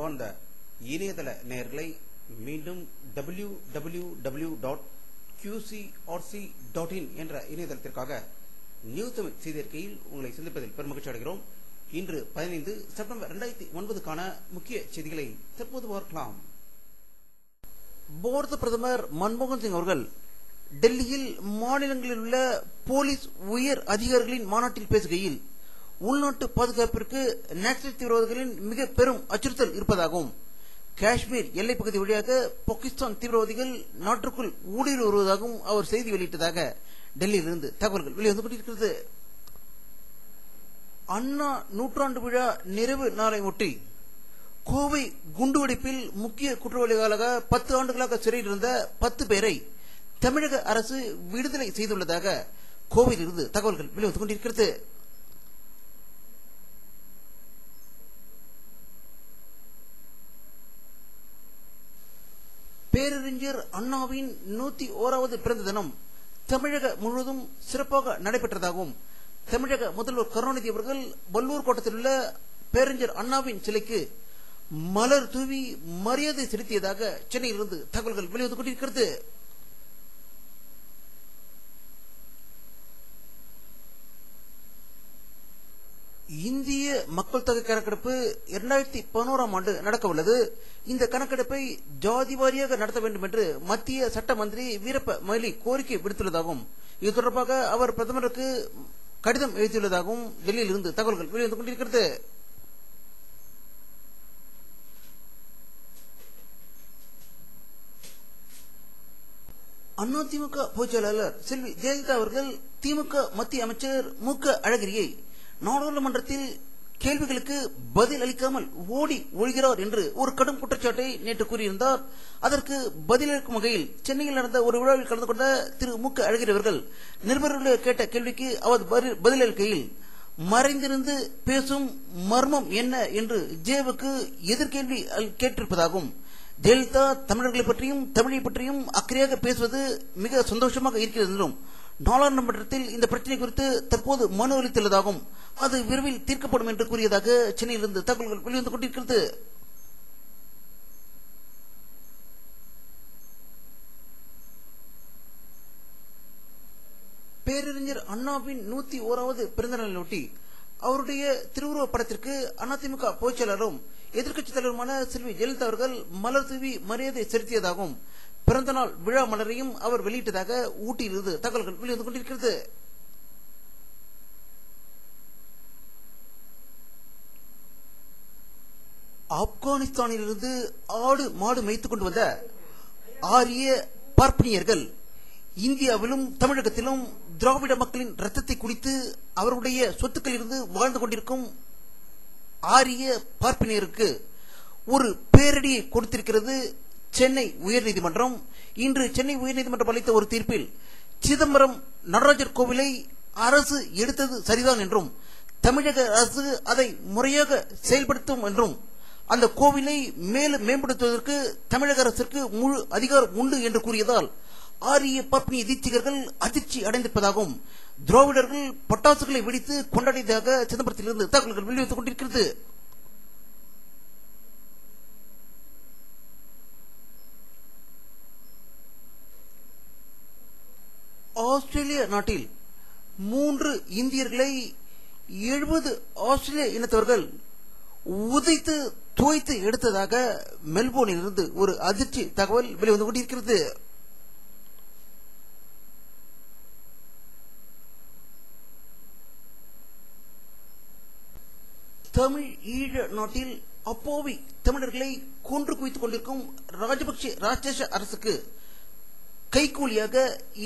அன்பார்ந்த இணையதள நேயர்களை மீண்டும் www.qcrc.in என்ற இணையதளத்திற்காக நியூஸ் தமிழ் செய்தியறிக்கையில் உங்களை சந்திப்பதில் பெருமகிழ்ச்சி அடைகிறோம். இன்று 15 செப்டம்பர் 2009க்கான முக்கிய செய்திகளை தற்போது பார்க்கலாம். பாரத பிரதமர் மன்மோகன் சிங் அவர்கள் டெல்லியில் மாநிலங்களில் உள்ள போலீஸ் உயர் அதிகாரிகளின் மாநாட்டில் பேசுகையில் உள்நாட்டு பாதுகாப்பிற்கு நக்சலைட் தீவிரவாதிகளின் மிக பெரும் அச்சுறுத்தல் இருப்பதாகவும் காஷ்மீர் எல்லைப் பகுதி வழியாக பாகிஸ்தான் தீவிரவாதிகள் நாட்டிற்குள் ஊடுருவி வருவதாகவும் அவர் செய்தி வெளியிட்டதாக டெல்லியிலிருந்து தகவல்கள் வெளிவந்து கொண்டிருக்கிறது. அண்ணா நூற்றாண்டு விழா நிறைவு நாளை ஒட்டி கோவை குண்டுவெடிப்பில் முக்கிய குற்றவாளிகளாக 10 ஆண்டுகளாக சிறையில் இருந்த 10 பேரை தமிழக அரசு விடுதலை செய்துள்ளதாக கோவையிலிருந்து தகவல்கள் வெளிவந்து கொண்டிருக்கிறது. பேரறிஞர் அண்ணாவின் 101வது பிறந்த தினம் தமிழக முழுவதும் சிறப்பாக நடைபெற்றதாகவும் தமிழக முதல்வர் கருணாநிதி அவர்கள் வல்லூர் கோட்டத்தில் உள்ள பேரறிஞர் அண்ணாவின் சிலைக்கு மலர் தூவி மரியாதை செலுத்தியதாக சென்னையிலிருந்து தகவல்கள் வெளிவந்து கொண்டிருக்கிறது. இந்திய மக்கள் தொகை கணக்கெடுப்பு 2011ஆம் ஆண்டு நடக்க உள்ளது. இந்த கணக்கெடுப்பை ஜாதி வாரியாக நடத்த வேண்டும் என்று மத்திய சட்ட மந்திரி வீரப்ப மொய்லி கோரிக்கை விடுத்துள்ளதாகவும் இது தொடர்பாக அவர் பிரதமருக்கு கடிதம் எழுதியுள்ளதாகவும் டெல்லியில் இருந்து தகவல்கள் வெளிவந்து கொண்டிருக்கிறது. அதிமுக பொதுச்செயலாளர் செல்வி ஜெயலலிதா அவர்கள் திமுக மத்திய அமைச்சர் மு.க. அழகிரியை நாடாளுமன்றத்தில் கேள்விகளுக்கு பதில் அளிக்காமல் ஓடி ஒழிகிறார் என்று ஒரு கடும் குற்றச்சாட்டை நேற்று கூறியிருந்தார். அதற்கு பதிலளிக்கும் வகையில் சென்னையில் நடந்த ஒரு விழாவில் கலந்து கொண்ட திரு மு.க. அழகிரி அவர்கள் நிருபர்கள் கேட்ட கேள்விக்கு அவர் பதிலளிக்கையில் மறைந்திருந்து பேசும் மர்மம் என்ன என்று ஜேவுக்கு எதிர்கேள்வி கேட்டிருப்பதாகவும் ஜெயலலிதா தமிழர்களை பற்றியும் தமிழை பற்றியும் அக்கறையாக பேசுவது மிக சந்தோஷமாக இருக்கிறது என்றும் நாடாளுமன்றத்தில் இந்த பிரச்சனை குறித்து தற்போது மனு அளித்துள்ளதாகவும் அது விரைவில் தீர்க்கப்படும் என்று கூறியதாக சென்னையிலிருந்து தகவல்கள் வெளிவந்து கொண்டிருக்கிறது. பேரறிஞர் அண்ணாவின் 101வது பிறந்த நாளையொட்டி அவருடைய திருவுருவ படத்திற்கு அதிமுக பொதுச்செயலாளரும் எதிர்க்கட்சித் தலைவருமான செல்வி ஜெயலலிதா அவர்கள் மலர் தூவி மரியாதை செலுத்தியதாகவும் பிறந்தநாள் விழா மலரையும் அவர் வெளியிட்டதாக ஊட்டியிலிருந்து தகவல்கள் வெளிவந்து கொண்டிருக்கிறது. ஆப்கானிஸ்தானிலிருந்து ஆடு மாடு மேய்த்துக் கொண்டு வந்த ஆரிய பார்ப்பனியர்கள் இந்தியாவிலும் தமிழகத்திலும் திராவிட மக்களின் ரத்தத்தை குடித்து அவருடைய சொத்துக்களில் இருந்து வாழ்ந்து கொண்டிருக்கும் ஆரிய பார்ப்பனியருக்கு ஒரு பேரடியை கொடுத்திருக்கிறது சென்னை உயர்நீதிமன்றம். இன்று சென்னை உயர்நீதிமன்றம் அளித்த ஒரு தீர்ப்பில் சிதம்பரம் நடராஜர் கோவிலை அரசு எடுத்தது சரிதான் என்றும் தமிழக அரசு அதை முறையாக செயல்படுத்தும் என்றும் அந்த கோவிலை மேலும் மேம்படுத்துவதற்கு தமிழக அரசிற்கு முழு அதிகாரம் உண்டு என்று கூறியதால் ஆரிய பார்ப்பனிய தீட்சிகர்கள் அதிர்ச்சி அடைந்திருப்பதாகவும் திராவிடர்கள் பட்டாசுகளை வெடித்து கொண்டாடியதாக சிதம்பரத்திலிருந்து தகவல்கள் வெளிவந்து கொண்டிருக்கிறது. ஆஸ்திரேலிய நாட்டில் 3 இந்தியர்களை 70 ஆஸ்திரேலிய இனத்தவர்கள் உதைத்து துவைத்து எடுத்ததாக மெல்போர்னில் இருந்து ஒரு அதிர்ச்சி தகவல் வெளிவந்து கொண்டிருக்கிறது. தமிழ் ஈழ நாட்டில் அப்போவி தமிழர்களை கொன்று குவித்துக் கொண்டிருக்கும் ராஜபக்சே அரசுக்கு கைகூலியாக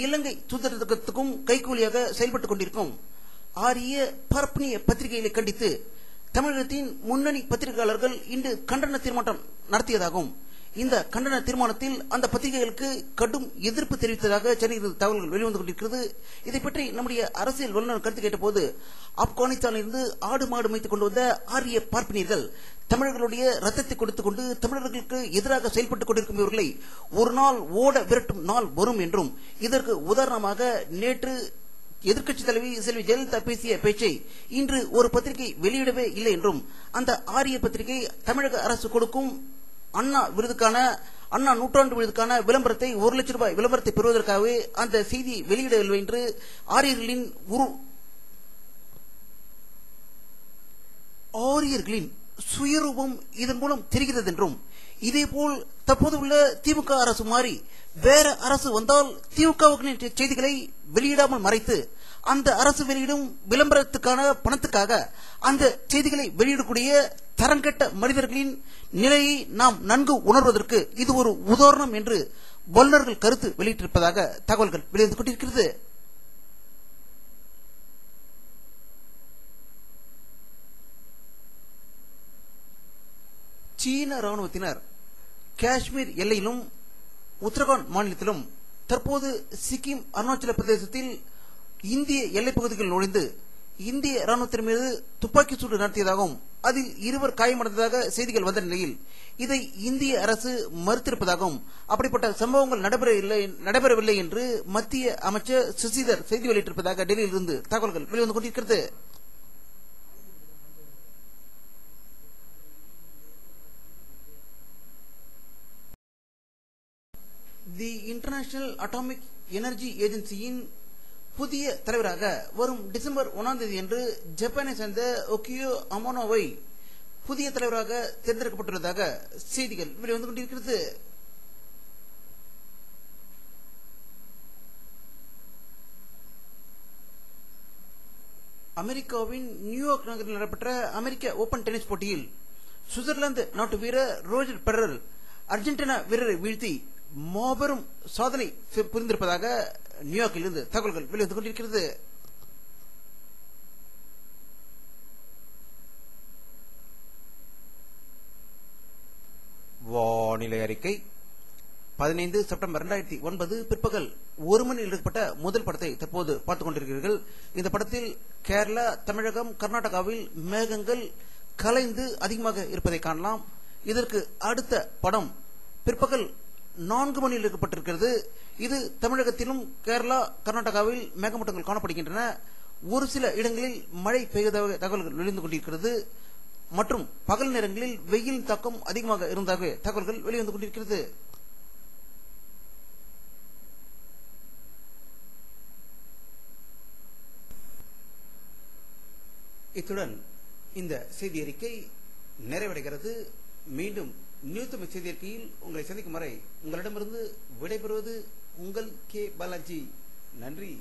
இலங்கை தூதரகத்துக்கும் கைகூலியாக செயல்பட்டுக் கொண்டிருக்கும் ஆரிய பார்ப்பனிய பத்திரிகைகளை கண்டித்து தமிழகத்தின் முன்னணி பத்திரிகையாளர்கள் இன்று கண்டன தீர்மானம் நடத்தியதாகவும் இந்த கண்டன தீர்மானத்தில் அந்த பத்திரிகைகளுக்கு கடும் எதிர்ப்பு தெரிவித்ததாக சென்னையில் தகவல்கள் வெளிவந்து கொண்டிருக்கிறது. இதை பற்றி நம்முடைய அரசியல் வல்லுநர் கருத்து கேட்டபோது ஆப்கானிஸ்தானிலிருந்து ஆடு மாடு மேய்த்துக் கொண்டு வந்த ஆரிய பார்ப்பனியர்கள் தமிழர்களுடைய ரத்தத்தை கொடுத்துக் கொண்டு தமிழர்களுக்கு எதிராக செயல்பட்டுக் கொண்டிருக்கும் இவர்களை ஒரு நாள் ஓட விரட்டும் நாள் வரும் என்றும் இதற்கு உதாரணமாக நேற்று எதிர்க்கட்சி தலைவி செல்வி ஜெயலலிதா பேசிய பேச்சை இன்று ஒரு பத்திரிகை வெளியிடவே இல்லை என்றும், அந்த ஆரிய பத்திரிகை தமிழக அரசு கொடுக்கும் அண்ணா நூற்றாண்டு விருதுக்கான விளம்பரத்தை 1 லட்சம் ரூபாய் விளம்பரத்தை பெறுவதற்காகவே அந்த செய்தியை வெளியிடவில்லை என்று ஆரியர்களின் சுயரூபம் இதன் மூலம் தெரிகிறது என்றும், இதேபோல் தற்போது உள்ள திமுக அரசு மாறி வேற அரசு வந்தால் திமுக செய்திகளை வெளியிடாமல் மறைத்து அந்த அரசு வெளியிடும் விளம்பரத்துக்கான பணத்துக்காக அந்த செய்திகளை வெளியிடக்கூடிய தரங்கெட்ட மனிதர்களின் நிலையை நாம் நன்கு உணர்வதற்கு இது ஒரு உதாரணம் என்று வல்லுநர்கள் கருத்து வெளியிட்டிருப்பதாக தகவல்கள் வெளிவந்து கொண்டிருக்கிறது. சீன ராணுவத்தினர் காஷ்மீர் எல்லையிலும் உத்தரகாண்ட் மாநிலத்திலும் தற்போது சிக்கிம் அருணாச்சல பிரதேசத்தில் இந்திய எல்லைப் பகுதிகள் நுழைந்து இந்திய ராணுவத்தின் மீது துப்பாக்கி சூடு நடத்தியதாகவும் அதில் 2 காயமடைந்ததாக செய்திகள் வந்த நிலையில் இதை இந்திய அரசு மறுத்திருப்பதாகவும், அப்படிப்பட்ட சம்பவங்கள் நடைபெறவில்லை என்று மத்திய அமைச்சர் சசிதர் செய்தி வெளியிட்டிருப்பதாக டெல்லியில் இருந்து தகவல்கள் வெளிவந்து கொண்டிருக்கிறது. தி இன்டர்நேஷனல் அட்டாமிக் எனர்ஜி ஏஜென்சியின் புதிய தலைவராக வரும் டிசம்பர் 1 என்று ஜப்பானை சேர்ந்த ஒகியோ அமோனோவை புதிய தலைவராக தேர்ந்தெடுக்கப்பட்டுள்ளதாக செய்திகள் வெளிவந்து கொண்டிருக்கிறது. அமெரிக்காவின் நியூயார்க் நகரில் நடைபெற்ற அமெரிக்க ஓபன் டென்னிஸ் போட்டியில் சுவிட்சர்லாந்து நாட்டு வீரர் ரோஜர் பெடரர் அர்ஜென்டினா வீரரை வீழ்த்தி மாபெரும் சாதனை புரிந்திருப்பதாக நியூயார்க்கில் இருந்து தகவல்கள் வெளிவந்து கொண்டிருக்கிறது. வானிலை அறிக்கை 15 செப்டம்பர் 2009 பிற்பகல் 1 மணியில் எடுக்கப்பட்ட முதல் படத்தை தற்போது பார்த்துக் கொண்டிருக்கிறீர்கள். இந்த படத்தில் கேரளா, தமிழகம், கர்நாடகாவில் மேகங்கள் கலைந்து அதிகமாக இருப்பதை காணலாம். இதற்கு அடுத்த படம் பிற்பகல் 4 மணியில் எடுக்கப்பட்டிருக்கிறது. இது தமிழகத்திலும் கேரளா, கர்நாடகாவில் மேகமூட்டங்கள் காணப்படுகின்றன. ஒரு சில இடங்களில் மழை பெய்ததாக தகவல்கள் வெளிவந்து கொண்டிருக்கிறது மற்றும் பகல் நேரங்களில் வெயில் தாக்கம் அதிகமாக இருந்ததாக தகவல்கள் வெளிவந்து கொண்டிருக்கிறது. இத்துடன் இந்த செய்தி அறிக்கை நிறைவடைகிறது. மீண்டும் நியூஸ் தமிழ் செய்தி அறிக்கையில் உங்களை சந்திக்கும் வரை உங்களிடமிருந்து விடைபெறுவது உங்கள் கே பாலாஜி. நன்றி.